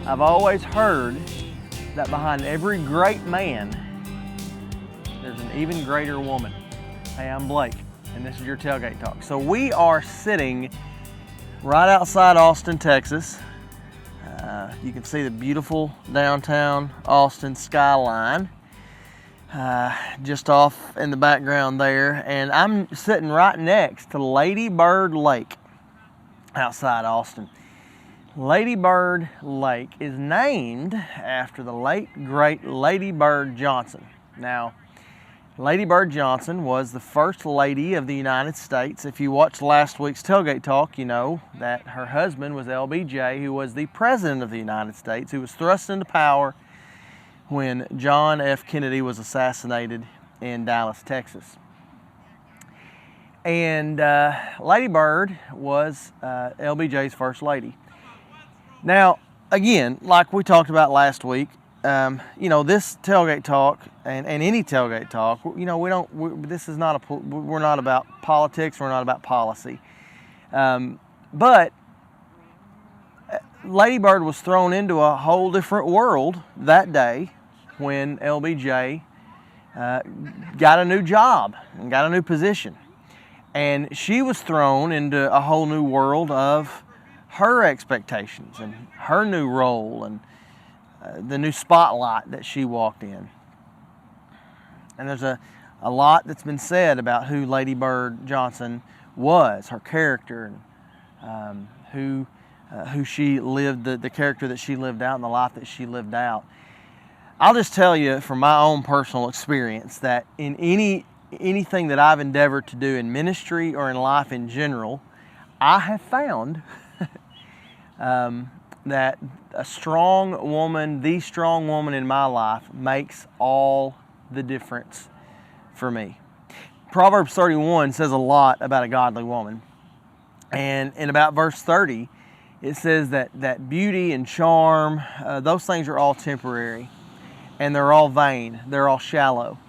I've always heard that behind every great man, there's an even greater woman. Hey, I'm Blake, and this is your Tailgate Talk. So we are sitting right outside Austin, Texas. You can see the beautiful downtown Austin skyline just off in the background there. And I'm sitting right next to Lady Bird Lake outside Austin. Lady Bird Lake is named after the late, great Lady Bird Johnson. Now, Lady Bird Johnson was the first lady of the United States. If you watched last week's Tailgate Talk, you know that her husband was LBJ, who was the President of the United States, who was thrust into power when John F. Kennedy was assassinated in Dallas, Texas. And Lady Bird was LBJ's first lady. Now, again, like we talked about last week, you know, this Tailgate Talk and any Tailgate Talk, you know, we're not about politics, we're not about policy. But Lady Bird was thrown into a whole different world that day when LBJ got a new job and got a new position. And she was thrown into a whole new world of her expectations and her new role and the new spotlight that she walked in. And there's a lot that's been said about who Lady Bird Johnson was, her character, and who she lived, the character that she lived out and the life that she lived out. I'll just tell you from my own personal experience that in anything that I've endeavored to do in ministry or in life in general, I have found that a strong woman, the strong woman in my life, makes all the difference for me. Proverbs 31 says a lot about a godly woman. And in about verse 30, it says that beauty and charm, those things are all temporary. And they're all vain. They're all shallow.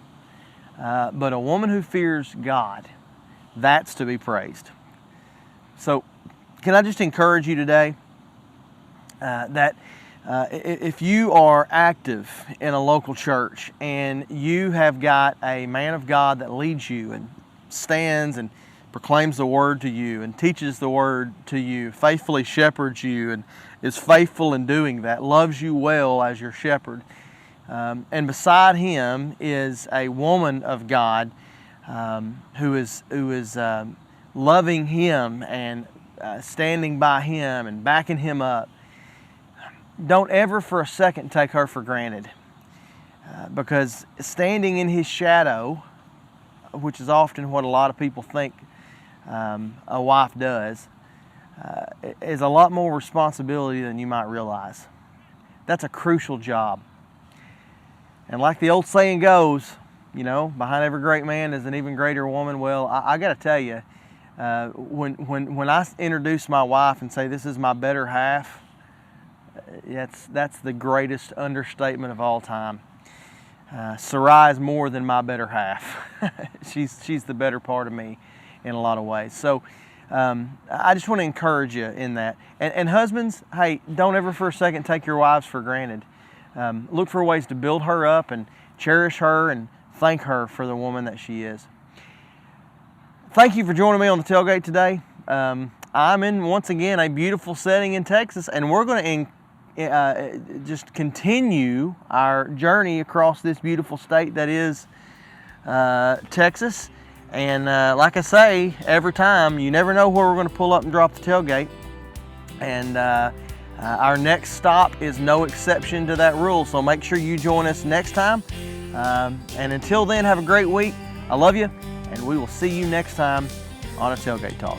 But a woman who fears God, that's to be praised. So, can I just encourage you today that if you are active in a local church and you have got a man of God that leads you and stands and proclaims the word to you and teaches the word to you, faithfully shepherds you and is faithful in doing that, loves you well as your shepherd, and beside him is a woman of God who is loving him and standing by him and backing him up, don't ever for a second take her for granted, because standing in his shadow, which is often what a lot of people think a wife does, is a lot more responsibility than you might realize. That's a crucial job. And like the old saying goes, you know, behind every great man is an even greater woman. Well, I got to tell you, when I introduce my wife and say this is my better half, that's the greatest understatement of all time. Sarai is more than my better half. she's the better part of me in a lot of ways. So I just want to encourage you in that. And husbands, hey, don't ever for a second take your wives for granted. Look for ways to build her up and cherish her and thank her for the woman that she is. Thank you for joining me on the Tailgate today. I'm in, once again, a beautiful setting in Texas, and we're going to just continue our journey across this beautiful state that is Texas. And like I say, every time, you never know where we're going to pull up and drop the tailgate. And our next stop is no exception to that rule, so make sure you join us next time. And until then, have a great week. I love you, and we will see you next time on a Tailgate Talk.